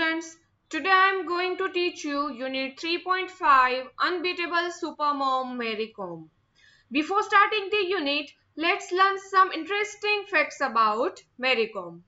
students, today I am going to teach you Unit 3.5 Unbeatable Supermom Mary Kom. Before starting the unit, let's learn some interesting facts about Mary Kom.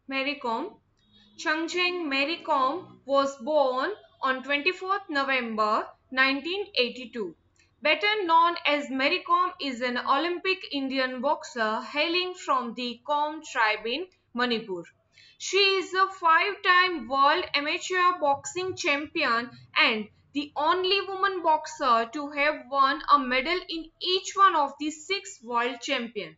Mary Kom. Changcheng Mary Kom was born on 24th November 1982. Better known as Mary Kom is an Olympic Indian boxer hailing from the Kom tribe in Manipur. She is a five-time world amateur boxing champion and the only woman boxer to have won a medal in each one of the six world champions.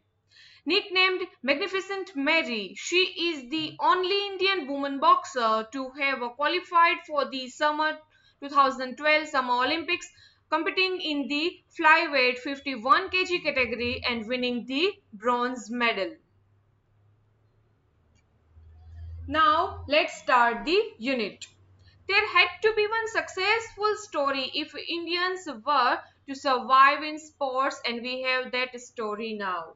Nicknamed Magnificent Mary, she is the only Indian woman boxer to have qualified for the Summer 2012 Summer Olympics, competing in the flyweight 51 kg category and winning the bronze medal. Now let's start the unit. There had to be one successful story if Indians were to survive in sports, and we have that story now.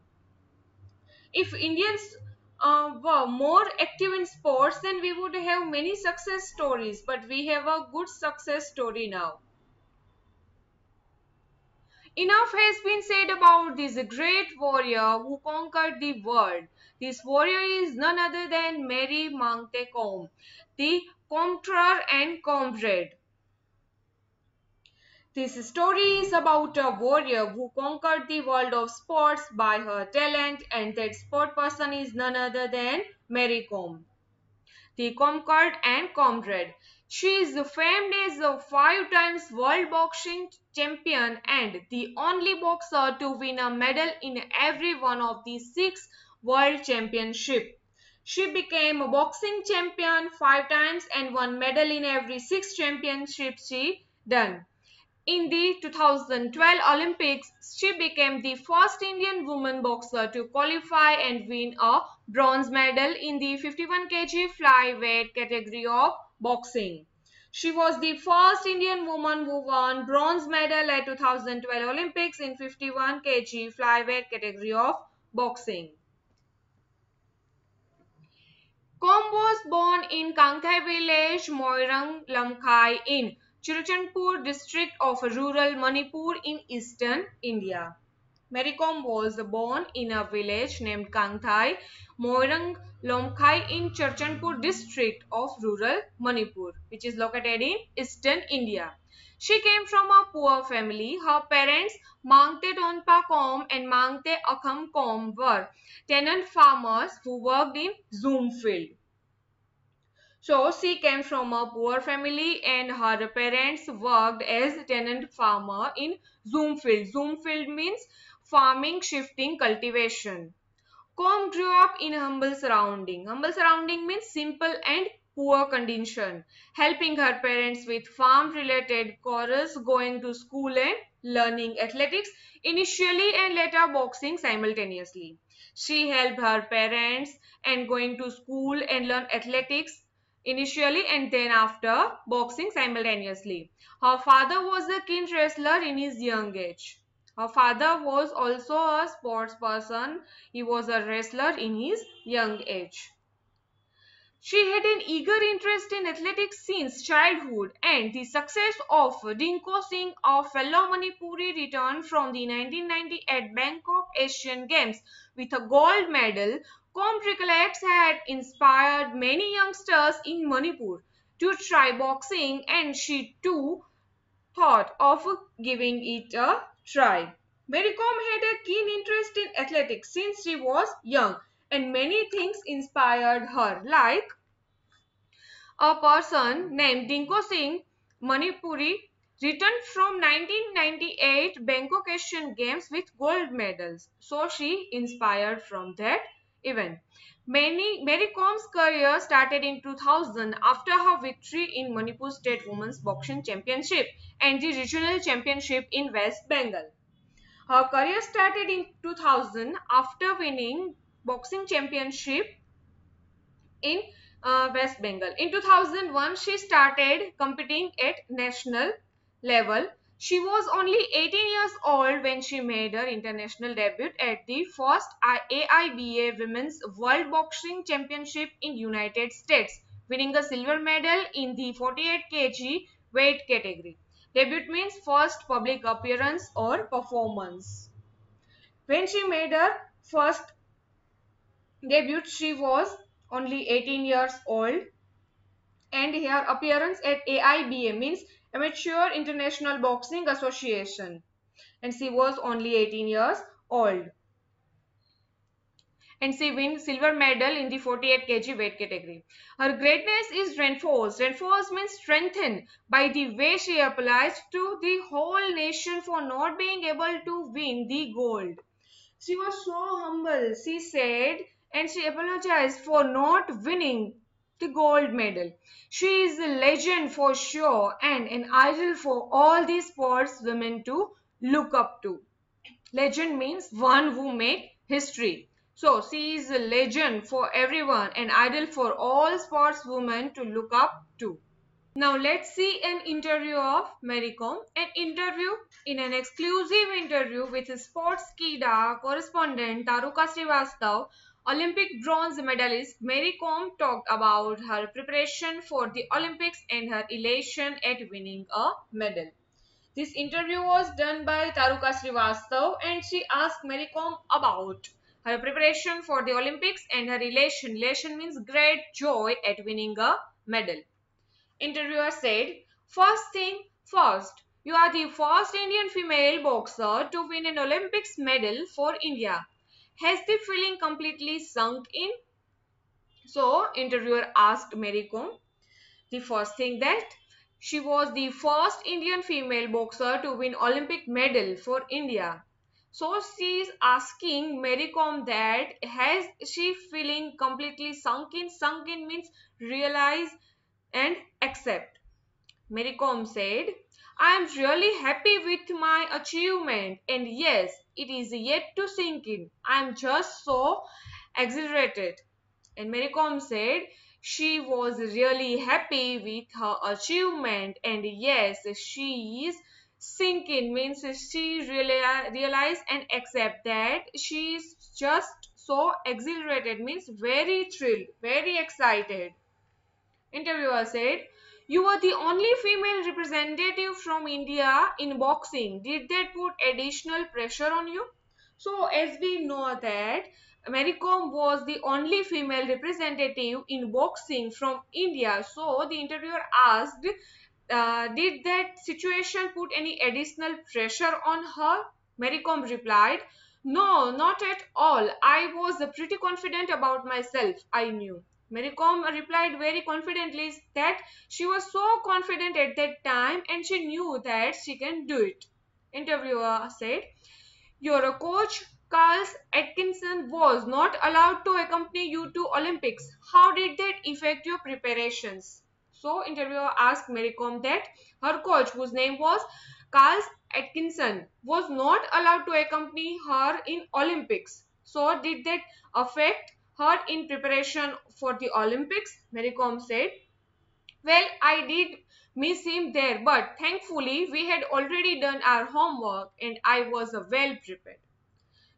If Indians were more active in sports, then we would have many success stories, but we have a good success story now. Enough has been said about this great warrior who conquered the world. This warrior is none other than Mary Montcalm, the Conqueror and Comrade. This story is about a warrior who conquered the world of sports by her talent, and that sport person is none other than Mary Kom, the Conquered and Comrade. She is famed as a 5 times world boxing champion and the only boxer to win a medal in every one of the 6 world championships. She became a boxing champion 5 times and won medal in every 6 championships she done. In the 2012 Olympics, she became the first Indian woman boxer to qualify and win a bronze medal in the 51 kg flyweight category of boxing. She was the first Indian woman who won bronze medal at 2012 Olympics in 51 kg flyweight category of boxing. Kom was born in Kangthai village, Moirang Lamkhai in Churachandpur district of rural Manipur in eastern India. Mary Kom was born in a village named Kangthai, Moirang Lamkhai in Churachandpur district of rural Manipur, which is located in eastern India. She came from a poor family. Her parents, Mangte Donpa Kom and Mangte Akham Kom, were tenant farmers who worked in Zoomfield. So she came from a poor family and her parents worked as tenant farmer in Zoomfield. Zoomfield means farming, shifting, cultivation. Com grew up in humble surrounding. Humble surrounding means simple and poor condition, helping her parents with farm-related chores, going to school and learning athletics initially and later boxing simultaneously. She helped her parents and going to school and learn athletics initially and then after boxing simultaneously. Her father was a keen wrestler in his young age. Her father was also a sports person. He was a wrestler in his young age. She had an eager interest in athletics since childhood, and the success of Dinko Singh, a fellow Manipuri, returned from the 1998 Bangkok Asian Games with a gold medal. Recollects had inspired many youngsters in Manipur to try boxing, and she too thought of giving it a try. Mary Kom had a keen interest in athletics since she was young, and many things inspired her, like a person named Dinko Singh, Manipuri, returned from 1998 Bangkok Asian Games with gold medals. So she inspired from that event. Mary Kom's career started in 2000 after her victory in Manipur State Women's Boxing Championship and the Regional Championship in West Bengal. Her career started in 2000 after winning boxing championship in West Bengal. In 2001, she started competing at national level. She was only 18 years old when she made her international debut at the first AIBA Women's World Boxing Championship in United States, winning a silver medal in the 48 kg weight category. Debut means first public appearance or performance. When she made her first debut, she was only 18 years old, and her appearance at AIBA means Amateur International Boxing Association, and she was only 18 years old, and she won silver medal in the 48 kg weight category. Her greatness is reinforced. Reinforced means strengthened by the way she applies to the whole nation for not being able to win the gold. She was so humble, she said, and she apologized for not winning the gold medal. She is a legend for sure and an idol for all the sports women to look up to. Legend means one who made history. So she is a legend for everyone, an idol for all sports women to look up to. Now let's see an interview of Mary Kom, in an exclusive interview with Sportskeeda correspondent Taruka Srivastava. Olympic bronze medalist Mary Kom talked about her preparation for the Olympics and her elation at winning a medal. This interview was done by Taruka Srivastav, and she asked Mary Kom about her preparation for the Olympics and her relation. Relation means great joy at winning a medal. Interviewer said, first thing first, you are the first Indian female boxer to win an Olympics medal for India. Has the feeling completely sunk in? So, interviewer asked Mary Kom. The first thing that she was the first Indian female boxer to win Olympic medal for India. So she is asking Mary Kom that has she feeling completely sunk in? Sunk in means realize and accept. Mary Kom said, I am really happy with my achievement, and yes, it is yet to sink in. I am just so exhilarated. And Mary Kom said she was really happy with her achievement, and yes, she is sinking means she realize and accept that she is just so exhilarated means very thrilled, very excited. Interviewer said, you were the only female representative from India in boxing. Did that put additional pressure on you? So, as we know that Mary Kom was the only female representative in boxing from India. So, the interviewer asked, did that situation put any additional pressure on her? Mary Kom replied, no, not at all. I was pretty confident about myself. I knew. Mary Kom replied very confidently that she was so confident at that time and she knew that she can do it. Interviewer said, your coach Carl Atkinson was not allowed to accompany you to Olympics. How did that affect your preparations? So interviewer asked Mary Kom that her coach, whose name was Carl Atkinson, was not allowed to accompany her in Olympics. So did that affect her in preparation for the Olympics? Mary Kom said, well, I did miss him there, but thankfully we had already done our homework and I was well prepared.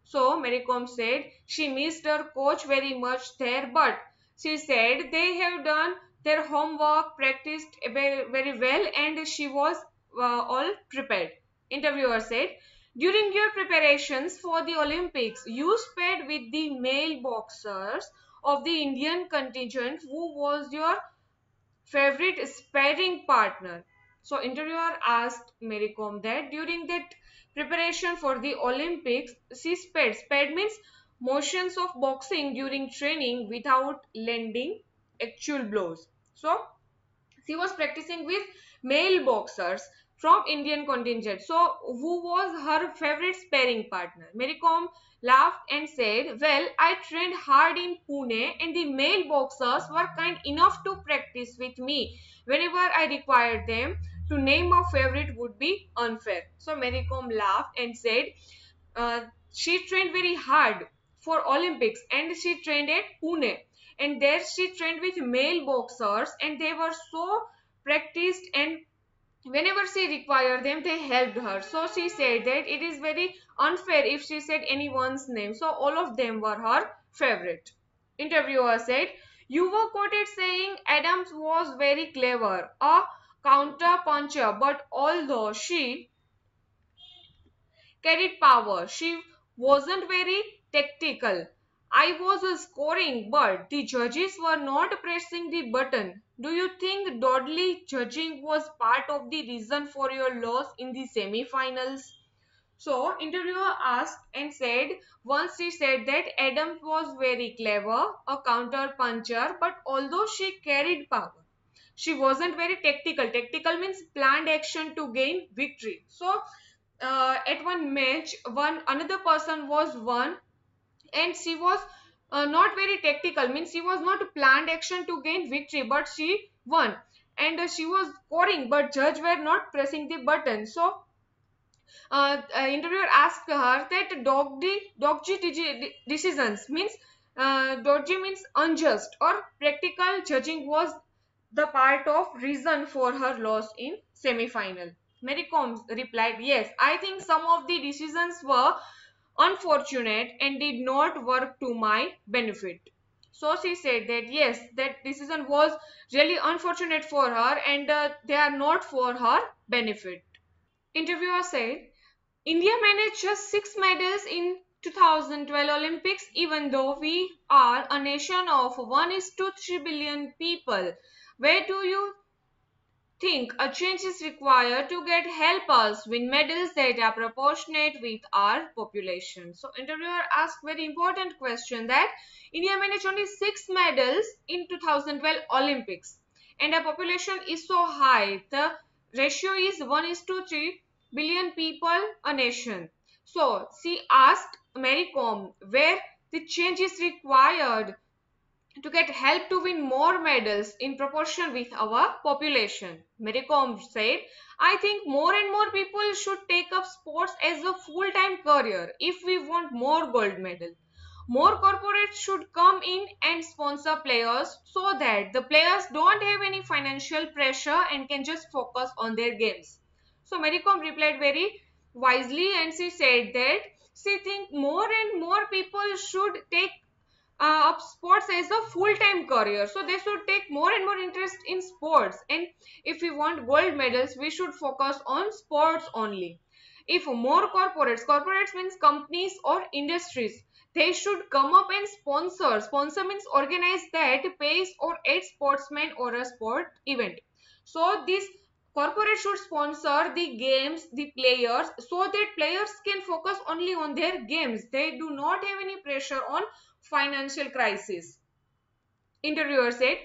So Mary Kom said she missed her coach very much there, but she said they have done their homework, practiced very well, and she was all prepared. Interviewer said, during your preparations for the Olympics, you sparred with the male boxers of the Indian contingent. Who was your favorite sparring partner? So interviewer asked Mary Kom that during that preparation for the Olympics, she spared. Spared means motions of boxing during training without landing actual blows. So she was practicing with male boxers from Indian contingent. So, who was her favorite sparring partner? Mary Kom laughed and said, well, I trained hard in Pune and the male boxers were kind enough to practice with me whenever I required them. To name a favorite would be unfair. So, Mary Kom laughed and said, she trained very hard for Olympics and she trained at Pune, and there she trained with male boxers and they were so practiced, and whenever she required them they helped her. So she said that it is very unfair if she said anyone's name, so all of them were her favorite. Interviewer said, you were quoted saying Adams was very clever, a counter puncher, but although she carried power, she wasn't very tactical. I was scoring, but the judges were not pressing the button. Do you think Dudley judging was part of the reason for your loss in the semi-finals? So, interviewer asked and said, once she said that Adams was very clever, a counter puncher, but although she carried power, she wasn't very tactical. Tactical means planned action to gain victory. So, at one match, one another person was won, and she was not very tactical. Means she was not planned action to gain victory, but she won, and she was scoring, but judge were not pressing the button. So interviewer asked her that dodgy decisions means dodgy means unjust or practical judging was the part of reason for her loss in semi-final. Mary Kom replied, yes, I think some of the decisions were unfortunate and did not work to my benefit. So she said that yes, that decision was really unfortunate for her and they are not for her benefit. Interviewer said, India managed just 6 medals in 2012 Olympics, even though we are a nation of 1 is to 3 billion people. Where do you think a change is required to get help us win medals that are proportionate with our population? So interviewer asked very important question that India managed only 6 medals in 2012 Olympics and our population is so high. The ratio is 1 is to 3 billion people a nation. So she asked Mary Kom where the change is required to get help to win more medals in proportion with our population. Mary Kom said, I think more and more people should take up sports as a full-time career if we want more gold medals. More corporates should come in and sponsor players so that the players don't have any financial pressure and can just focus on their games. So Mary Kom replied very wisely and she said that she thinks more and more people should take up sports as a full-time career, so they should take more and more interest in sports, and if we want gold medals we should focus on sports only. If more corporates means companies or industries, they should come up and sponsor means organize that pays or aid sportsmen or a sport event. So this corporate should sponsor the games, the players, so that players can focus only on their games. They do not have any pressure on financial crisis. Interviewer said,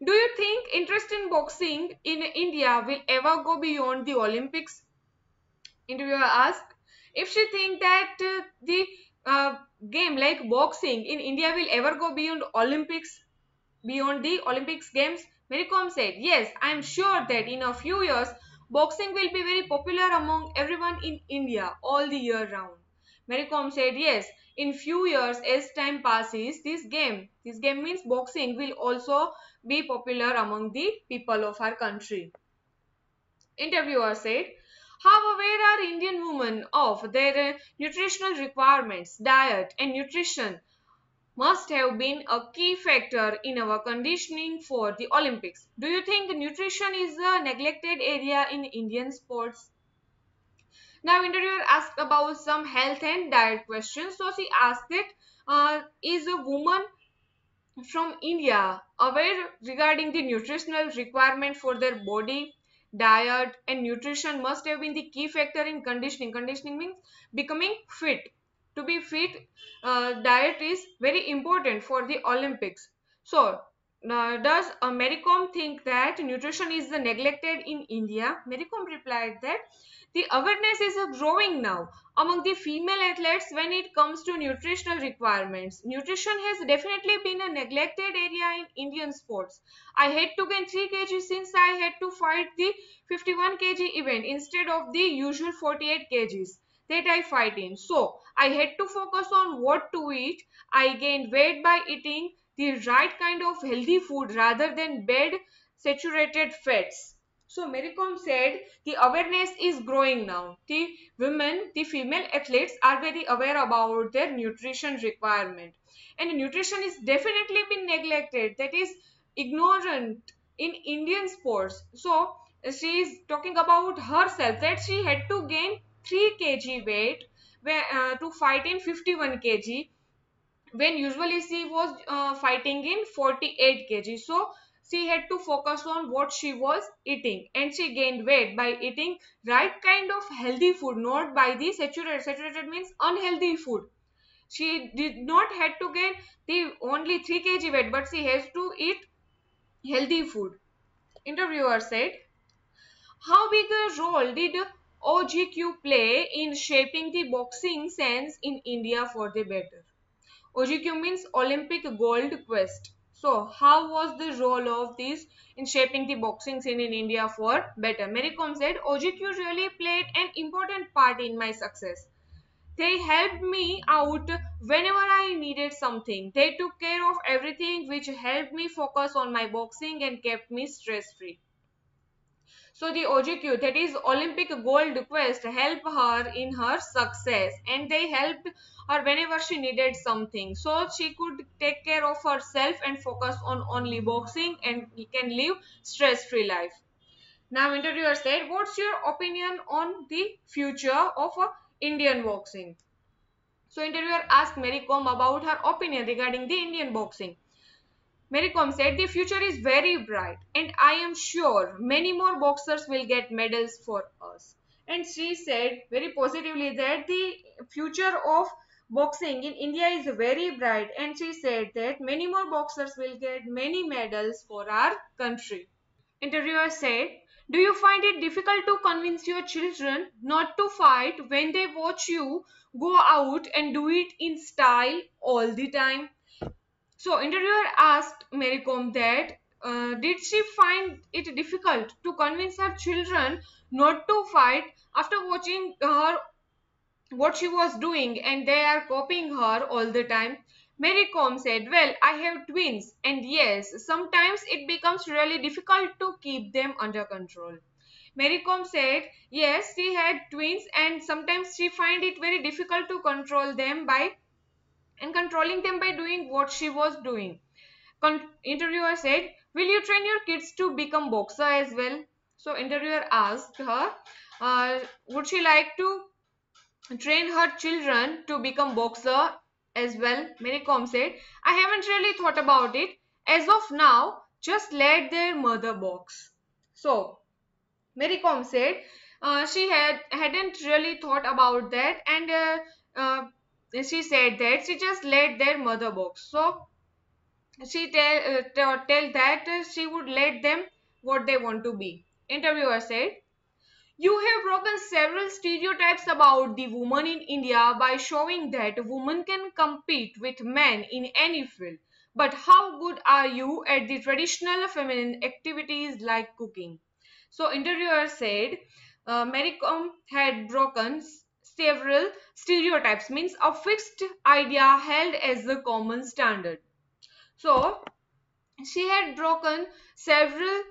do you think interest in boxing in India will ever go beyond the Olympics? Interviewer asked if she think that the uh, game like boxing in India will ever go beyond the Olympics games. Mary Kom said, yes, I am sure that in a few years, boxing will be very popular among everyone in India all the year round. Mary Kom said, yes, in few years as time passes, this game means boxing will also be popular among the people of our country. Interviewer said, how aware are Indian women of their nutritional requirements, diet and nutrition must have been a key factor in our conditioning for the Olympics. Do you think nutrition is a neglected area in Indian sports? Now, interviewer asked about some health and diet questions. So, she asked it, is a woman from India aware regarding the nutritional requirement for their body? Diet and nutrition must have been the key factor in conditioning. Conditioning means becoming fit. To be fit, diet is very important for the Olympics. So, does Mary Kom think that nutrition is neglected in India? Mary Kom replied that the awareness is growing now among the female athletes when it comes to nutritional requirements. Nutrition has definitely been a neglected area in Indian sports. I had to gain 3 kg since I had to fight the 51 kg event instead of the usual 48 kgs that I fight in. So I had to focus on what to eat. I gained weight by eating the right kind of healthy food rather than bad saturated fats. So Mary Kom said the awareness is growing now. The female athletes are very aware about their nutrition requirement. And nutrition is definitely been neglected. That is ignorant in Indian sports. So she is talking about herself that she had to gain 3 kg weight to fight in 51 kg when usually she was fighting in 48 kg. So she had to focus on what she was eating and she gained weight by eating right kind of healthy food, not by the saturated means unhealthy food. She did not had to gain the only 3 kg weight, but she has to eat healthy food. Interviewer said, how big a role did OGQ play in shaping the boxing sense in India for the better? OGQ means Olympic Gold Quest. So, how was the role of this in shaping the boxing scene in India for better? Mary Kom said, OGQ really played an important part in my success. They helped me out whenever I needed something. They took care of everything, which helped me focus on my boxing and kept me stress free. So the OGQ, that is Olympic Gold Quest, helped her in her success and they helped her whenever she needed something. So she could take care of herself and focus on only boxing and can live stress-free life. Now interviewer said, what's your opinion on the future of Indian boxing? So interviewer asked Mary Kom about her opinion regarding the Indian boxing. Mary Kom said, the future is very bright and I am sure many more boxers will get medals for us. And she said very positively that the future of boxing in India is very bright, and she said that many more boxers will get many medals for our country. Interviewer said, do you find it difficult to convince your children not to fight when they watch you go out and do it in style all the time? So interviewer asked Mary Kom that did she find it difficult to convince her children not to fight after watching her what she was doing and they are copying her all the time. Mary Kom said, well, I have twins and yes, sometimes it becomes really difficult to keep them under control. Mary Kom said, yes, she had twins and sometimes she find it very difficult to control them by controlling them by doing what she was doing. Interviewer said, will you train your kids to become boxer as well? So interviewer asked her, would she like to train her children to become boxer as well? Mary Kom said, I haven't really thought about it. As of now, just let their mother box. So Mary Kom said she hadn't really thought about that, and she said that she just let their mother box. So she tell that she would let them what they want to be. Interviewer said, you have broken several stereotypes about the woman in India by showing that women can compete with men in any field. But how good are you at the traditional feminine activities like cooking? So interviewer said Mary Kom had broken several stereotypes, means a fixed idea held as the common standard. So she had broken several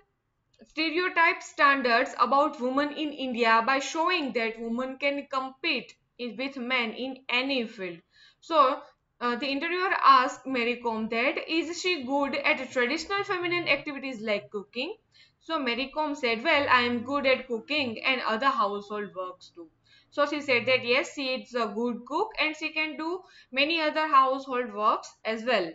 stereotype standards about women in India by showing that women can compete with men in any field. So the interviewer asked Mary Kom that is she good at traditional feminine activities like cooking? So Mary Kom said, well, I am good at cooking and other household works too. So she said that yes, she is a good cook and she can do many other household works as well.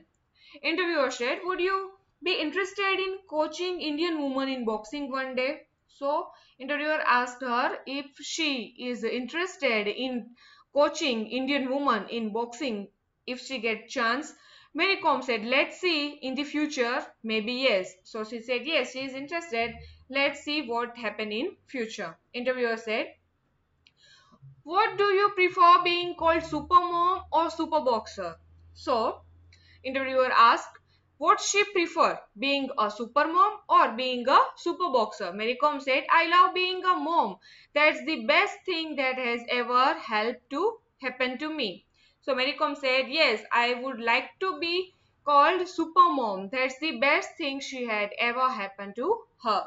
Interviewer said, would you be interested in coaching Indian women in boxing one day? So interviewer asked her if she is interested in coaching Indian women in boxing if she get chance. Mary Kom said, let's see in the future, maybe yes. So she said yes, she is interested. Let's see what happen in future. Interviewer said, what do you prefer being called super mom or super boxer? So interviewer asked, what she prefer, being a super mom or being a super boxer? Mary Kom said, I love being a mom. That's the best thing that has ever helped to happen to me. So Mary Kom said, yes, I would like to be called super mom. That's the best thing she had ever happened to her.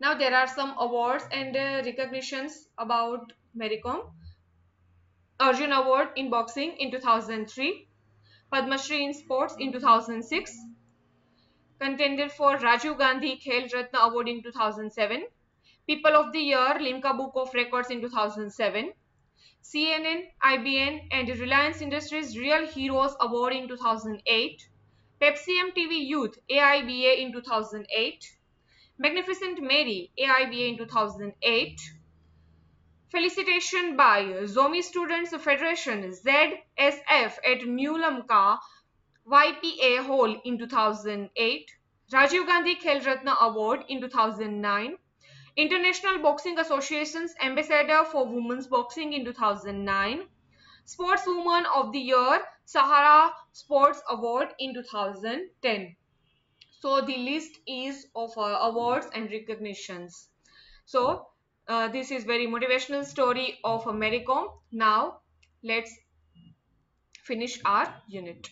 Now there are some awards and recognitions about Mary Kom. Arjun Award in boxing in 2003. Padma Shri in sports in 2006, contended for Rajiv Gandhi Khel Ratna Award in 2007, People of the Year Limca Book of Records in 2007, CNN, IBN and Reliance Industries Real Heroes Award in 2008, Pepsi MTV Youth AIBA in 2008, Magnificent Mary AIBA in 2008, Felicitation by Zomi Students Federation ZSF at New Lamka YPA Hall in 2008, Rajiv Gandhi Khel Ratna Award in 2009, International Boxing Association's Ambassador for Women's Boxing in 2009, Sportswoman of the Year Sahara Sports Award in 2010. So the list is of awards and recognitions. So this is very motivational story of Mary Kom. Now let's finish our unit.